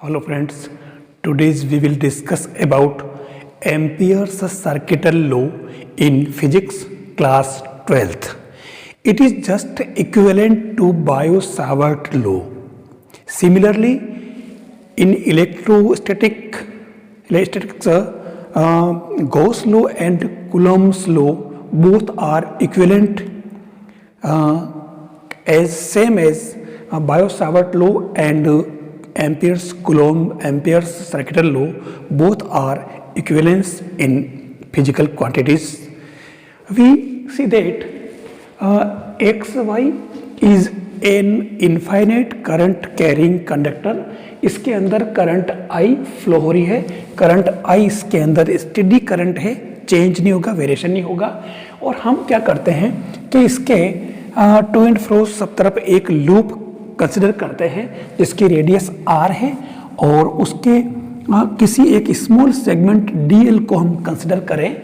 Hello friends, today we will discuss about Ampere's circuital law in physics class 12th. It is just equivalent to Biot-Savart law. Similarly, in electrostatics, Gauss law and Coulomb's law both are equivalent as same as Biot-Savart law and Ampere's circuital law. Both are equivalents in physical quantities. We see that XY is an infinite current carrying conductor. इसके अंदर current I flow हो रही है. Current I इसके अंदर steady current है, change नहीं होगा, वेरिएशन नहीं होगा. और हम क्या करते हैं कि इसके टू एंड फ्रो सब तरफ एक लूप कंसिडर करते हैं जिसकी रेडियस r है और उसके किसी एक स्मॉल सेगमेंट dl को हम कंसिडर करें.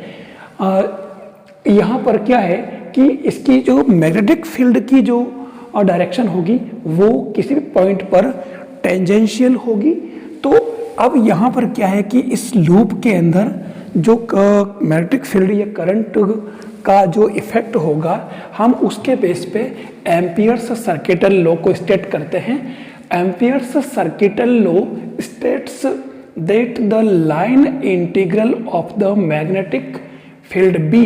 यहाँ पर क्या है कि इसकी जो मैग्नेटिक फील्ड की जो डायरेक्शन होगी वो किसी भी पॉइंट पर टेंजेंशियल होगी. तो अब यहाँ पर क्या है कि इस लूप के अंदर जो मैग्नेटिक फील्ड या करंट का जो इफेक्ट होगा हम उसके बेस पे एम्पियर्स सर्किटल लॉ को स्टेट करते हैं. Amperes circuital law states that the line integral of the magnetic field B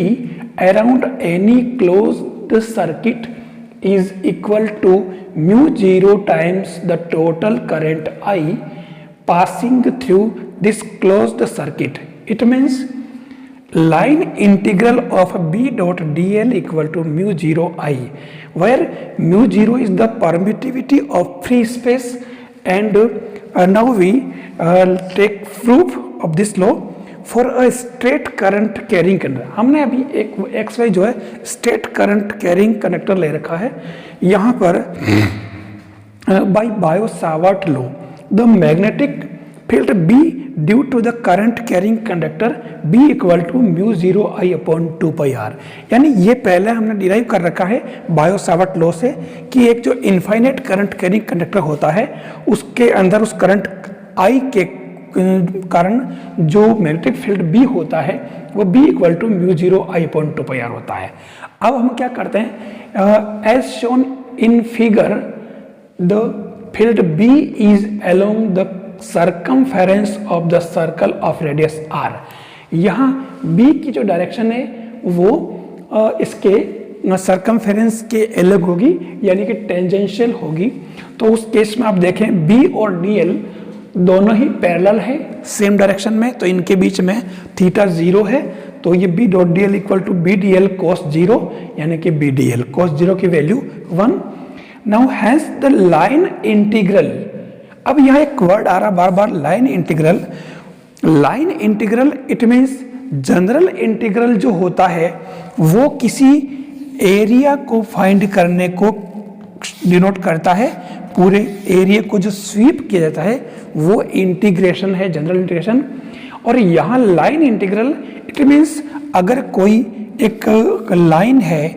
around any closed circuit is equal to mu0 times the total current I passing through this closed circuit. It means line integral of B dot dl equal to mu0 I, where mu0 is the permittivity of free space. And now we take proof of this law for a straight current carrying conductor. हमने अभी एक XY जो है straight current carrying conductor ले रखा है. यहाँ पर by Biot-Savart law the magnetic field B due to the current carrying conductor B equal to mu0 I upon 2 pi r. यानी ये पहले हमने डिराइव कर रखा है Biot-Savart लॉ से कि एक जो इनफाइनाइट करंट कैरिंग कंडक्टर होता है उसके अंदर उस करंट I के कारण जो मैग्नेटिक फील्ड B होता है वो B equal to mu0 I upon 2 pi r होता है. अब हम क्या करते हैं, as shown in figure the field B is along the circumference of the circle of radius r. यहाँ B की जो डायरेक्शन है वो इसके सर्कमफेरेंस के अलग होगी यानी कि टेंजेंशियल होगी. तो उस केस में आप देखें B और dl दोनों ही पैरेलल है सेम डायरेक्शन में, तो इनके बीच में थीटा 0 है. तो ये B dot D L equal to B D l cos 0 यानी कि बी डी एल कोस 0 की value 1. Now hence the line integral. अब यहाँ एक वर्ड आ रहा बार बार, line integral. Line integral it means general integral जो होता है वो किसी एरिया को फाइंड करने को डिनोट करता है. पूरे एरिया को जो स्वीप किया जाता है वो इंटीग्रेशन है, जनरल इंटीग्रेशन. और यहाँ लाइन इंटीग्रल इट मीन्स अगर कोई एक लाइन है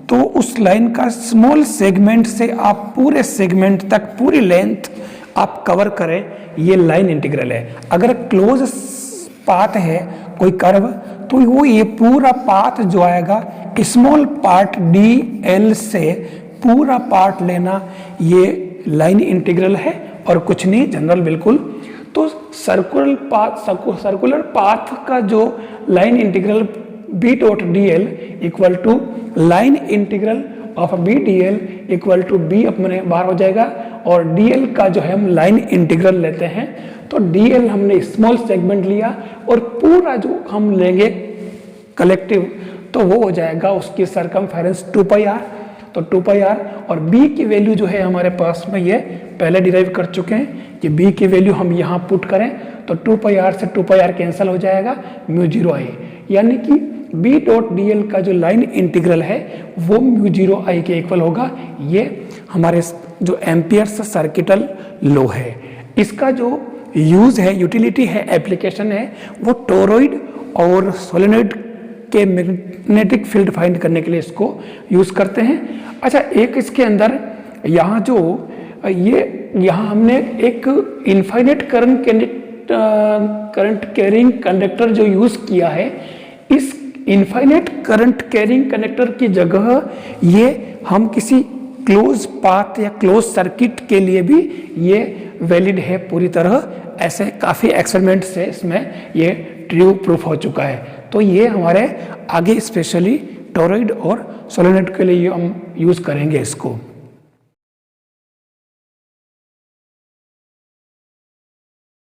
तो उस लाइन का स्मॉल सेगमेंट से आप पूरे सेगमेंट तक पूरी लेंथ आप कवर करें, ये लाइन इंटीग्रल है. अगर क्लोज पाथ है कोई कर्व तो वो ये पूरा पाथ जो आएगा स्मॉल पार्ट डी एल से पूरा पार्ट लेना, ये लाइन इंटीग्रल है और कुछ नहीं, जनरल बिल्कुल. तो सर्कुलर पाथ का जो line integral B dot D L equal to line integral of B D L equal to B अपने बाहर हो जाएगा. और dl का जो है हम लाइन इंटीग्रल लेते हैं तो dl हमने स्मॉल सेगमेंट लिया और पूरा जो हम लेंगे कलेक्टिव तो वो हो जाएगा उसकी सरकमफेरेंस 2 pi r. तो 2 pi r और B की वैल्यू जो है हमारे पास में ये पहले डिराइव कर चुके हैं कि B की वैल्यू हम यहाँ पुट करें तो 2 pi r से 2 pi r कैंसिल हो जाएगा, mu0 I. यानी कि B डॉट डी एल का जो लाइन इंटीग्रल है वो mu0 I के इक्वल होगा. ये हमारे जो एम्पियर्स सर्किटल लॉ है. इसका जो यूज है, यूटिलिटी है, एप्लीकेशन है वो टोरॉइड और सोलेनॉइड के मैग्नेटिक फील्ड फाइंड करने के लिए इसको यूज करते हैं. अच्छा, एक इसके अंदर यहाँ जो ये यहाँ हमने एक इनफाइनाइट करंट कैरिंग कंडक्टर जो यूज़ किया है, इस इनफाइनाइट करंट कैरिंग कंडक्टर की जगह ये हम किसी क्लोज पाथ या क्लोज सर्किट के लिए भी ये वैलिड है पूरी तरह। ऐसे काफ़ी एक्सपेरिमेंट से इसमें ये ट्रू प्रूफ हो चुका है। तो ये हमारे आगे स्पेशली टोरॉइड और सोलेनॉइड के लिए हम यूज़ करेंगे इसको।